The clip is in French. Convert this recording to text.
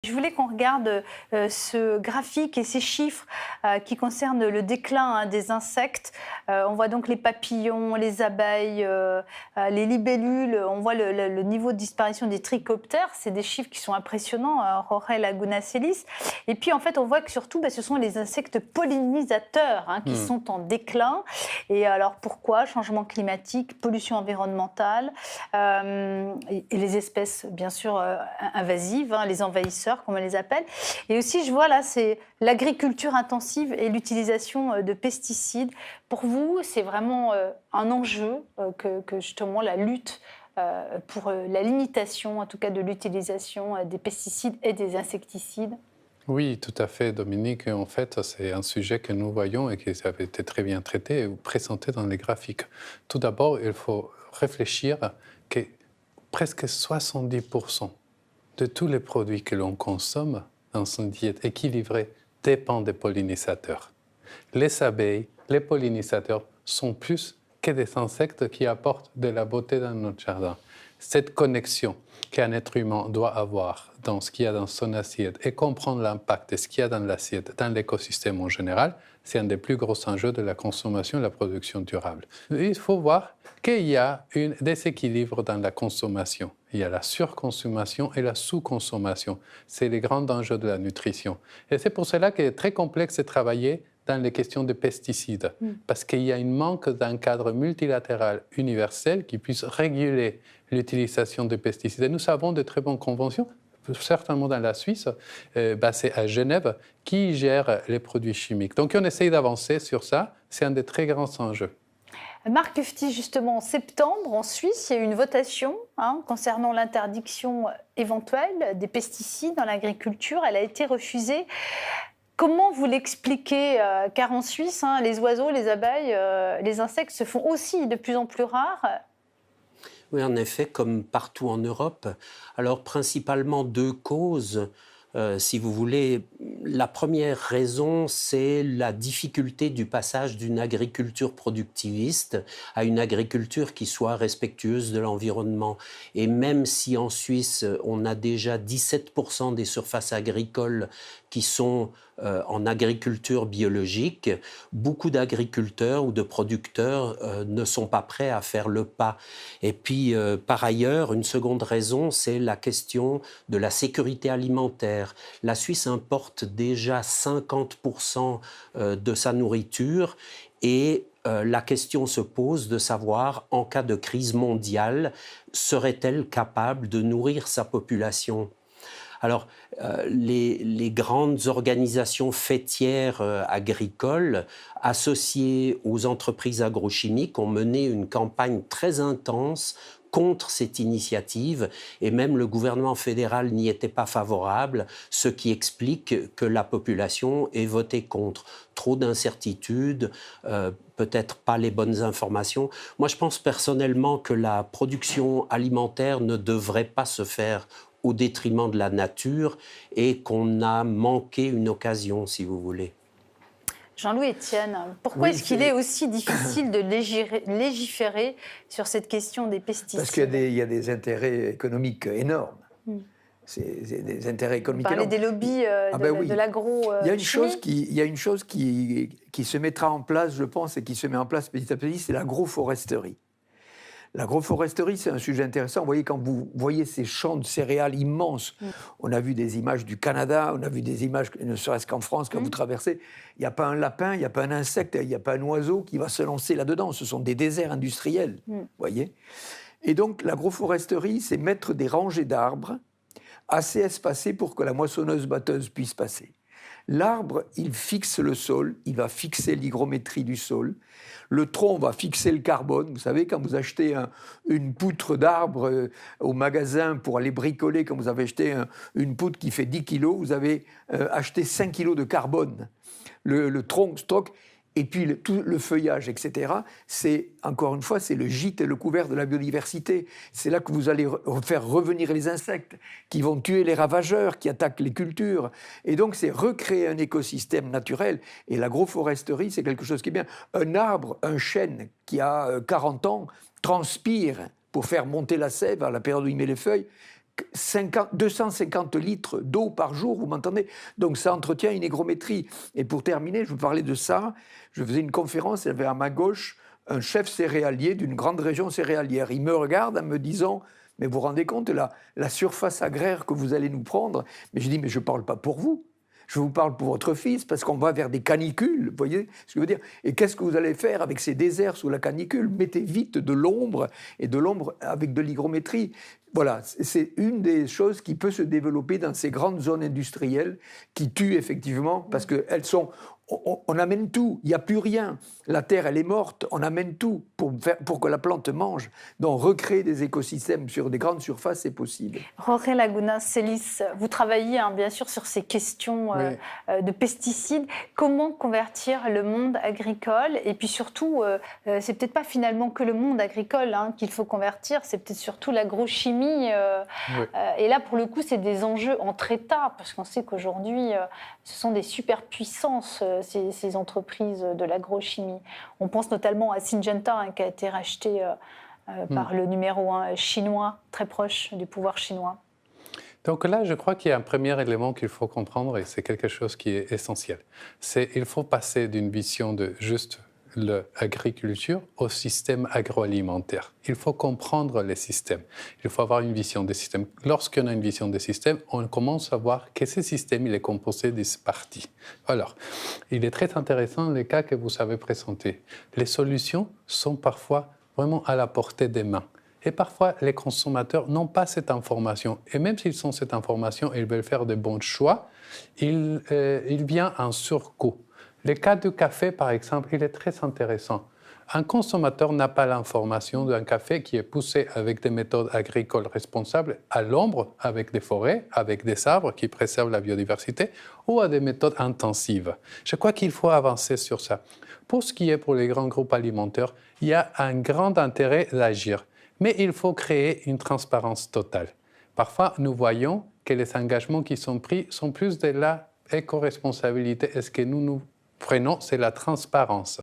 Je voulais qu'on regarde ce graphique et ces chiffres qui concernent le déclin des insectes. On voit donc les papillons, les abeilles, les libellules. On voit le niveau de disparition des trichoptères. C'est des chiffres qui sont impressionnants, Jorge Lagunacelis. Et puis en fait, on voit que surtout, ce sont les insectes pollinisateurs qui sont en déclin. Et alors pourquoi? Changement climatique, pollution environnementale et les espèces bien sûr invasives, les envahisseurs comme on les appelle. Et aussi, je vois là, c'est l'agriculture intensive et l'utilisation de pesticides. Pour vous, c'est vraiment un enjeu que justement la lutte pour la limitation, en tout cas de l'utilisation des pesticides et des insecticides? Oui, tout à fait, Dominique. En fait, c'est un sujet que nous voyons et qui avait été très bien traité ou présenté dans les graphiques. Tout d'abord, il faut réfléchir que presque 70% de tous les produits que l'on consomme dans son diète équilibrée dépendent des pollinisateurs. Les abeilles, les pollinisateurs sont plus que des insectes qui apportent de la beauté dans notre jardin. Cette connexion qu'un être humain doit avoir dans ce qu'il y a dans son assiette et comprendre l'impact de ce qu'il y a dans l'assiette, dans l'écosystème en général, c'est un des plus gros enjeux de la consommation et de la production durable. Il faut voir qu'il y a un déséquilibre dans la consommation. Il y a la surconsommation et la sous-consommation. C'est les grands enjeux de la nutrition. Et c'est pour cela qu'il est très complexe de travailler dans les questions de pesticides, parce qu'il y a un manque d'un cadre multilatéral universel qui puisse réguler l'utilisation de pesticides. Et nous avons de très bonnes conventions, certainement dans la Suisse, basée à Genève, qui gère les produits chimiques. Donc on essaye d'avancer sur ça, c'est un des très grands enjeux. Marc Tufti, justement, en septembre, en Suisse, il y a eu une votation concernant l'interdiction éventuelle des pesticides dans l'agriculture. Elle a été refusée. Comment vous l'expliquez? Car en Suisse, les oiseaux, les abeilles, les insectes se font aussi de plus en plus rares. Oui, en effet, comme partout en Europe. Alors, principalement deux causes. Si vous voulez, la première raison, c'est la difficulté du passage d'une agriculture productiviste à une agriculture qui soit respectueuse de l'environnement. Et même si en Suisse, on a déjà 17% des surfaces agricoles qui sont en agriculture biologique, beaucoup d'agriculteurs ou de producteurs ne sont pas prêts à faire le pas. Et puis, par ailleurs, une seconde raison, c'est la question de la sécurité alimentaire. La Suisse importe déjà 50% de sa nourriture et la question se pose de savoir, en cas de crise mondiale, serait-elle capable de nourrir sa population ? Alors, les grandes organisations faîtières agricoles associées aux entreprises agrochimiques ont mené une campagne très intense contre cette initiative et même le gouvernement fédéral n'y était pas favorable, ce qui explique que la population ait voté contre. Trop d'incertitudes, peut-être pas les bonnes informations. Moi, je pense personnellement que la production alimentaire ne devrait pas se faire au détriment de la nature et qu'on a manqué une occasion, si vous voulez. Jean-Louis Etienne, pourquoi est-ce qu'il est aussi difficile de légiférer sur cette question des pesticides? Parce qu'il y a des intérêts économiques énormes. C'est des intérêts économiques Vous parlez énormes. des lobbies Oui. de l'agro. Il y a une chose qui se mettra en place, je pense, et qui se met en place petit à petit, c'est l'agroforesterie. L'agroforesterie, c'est un sujet intéressant. Vous voyez, quand vous voyez ces champs de céréales immenses, on a vu des images du Canada, on a vu des images, ne serait-ce qu'en France, quand vous traversez, il n'y a pas un lapin, il n'y a pas un insecte, il n'y a pas un oiseau qui va se lancer là-dedans. Ce sont des déserts industriels, vous voyez. Et donc, l'agroforesterie, c'est mettre des rangées d'arbres assez espacées pour que la moissonneuse-batteuse puisse passer. L'arbre, il fixe le sol, il va fixer l'hygrométrie du sol. Le tronc va fixer le carbone. Vous savez, quand vous achetez une poutre d'arbre au magasin pour aller bricoler, quand vous avez acheté une poutre qui fait 10 kilos, vous avez acheté 5 kilos de carbone. Le tronc stocke. Et puis tout le feuillage, etc., c'est, encore une fois, c'est le gîte et le couvert de la biodiversité. C'est là que vous allez faire revenir les insectes qui vont tuer les ravageurs, qui attaquent les cultures. Et donc, c'est recréer un écosystème naturel. Et l'agroforesterie, c'est quelque chose qui est bien. Un arbre, un chêne qui a 40 ans, transpire pour faire monter la sève à la période où il met les feuilles. 250 litres d'eau par jour, vous m'entendez? Donc ça entretient une hygrométrie. Et pour terminer, je vous parlais de ça. Je faisais une conférence, il y avait à ma gauche un chef céréalier d'une grande région céréalière. Il me regarde en me disant, mais vous vous rendez compte, la surface agraire que vous allez nous prendre? Mais je dis, mais je ne parle pas pour vous. Je vous parle pour votre fils, parce qu'on va vers des canicules, vous voyez ce que je veux dire? Et qu'est-ce que vous allez faire avec ces déserts sous la canicule? Mettez vite de l'ombre, et de l'ombre avec de l'hygrométrie. Voilà, c'est une des choses qui peut se développer dans ces grandes zones industrielles qui tuent effectivement, parce qu'elles sont... On amène tout, il n'y a plus rien. La terre, elle est morte, on amène tout pour que la plante mange. Donc, recréer des écosystèmes sur des grandes surfaces, c'est possible. Jorge Laguna Celis, vous travaillez bien sûr sur ces questions de pesticides. Comment convertir le monde agricole? Et puis surtout, c'est peut-être pas finalement que le monde agricole qu'il faut convertir, c'est peut-être surtout l'agrochimie. Et là, pour le coup, c'est des enjeux entre États, parce qu'on sait qu'aujourd'hui, ce sont des superpuissances, ces entreprises de l'agrochimie. On pense notamment à Syngenta, qui a été racheté par le numéro 1 chinois, très proche du pouvoir chinois. Donc là, je crois qu'il y a un premier élément qu'il faut comprendre, et c'est quelque chose qui est essentiel. C'est qu'il faut passer d'une vision de juste l'agriculture au système agroalimentaire. Il faut comprendre les systèmes. Il faut avoir une vision des systèmes. Lorsqu'on a une vision des systèmes, on commence à voir que ce système il est composé de parties. Alors, il est très intéressant les cas que vous avez présentés. Les solutions sont parfois vraiment à la portée des mains. Et parfois, les consommateurs n'ont pas cette information. Et même s'ils ont cette information et ils veulent faire de bons choix, il vient un surcoût. Le cas du café, par exemple, il est très intéressant. Un consommateur n'a pas l'information d'un café qui est poussé avec des méthodes agricoles responsables à l'ombre, avec des forêts, avec des arbres qui préservent la biodiversité, ou à des méthodes intensives. Je crois qu'il faut avancer sur ça. Pour ce qui est pour les grands groupes alimentaires, il y a un grand intérêt d'agir, mais il faut créer une transparence totale. Parfois, nous voyons que les engagements qui sont pris sont plus de la éco-responsabilité. Est-ce que nous prenons, c'est la transparence.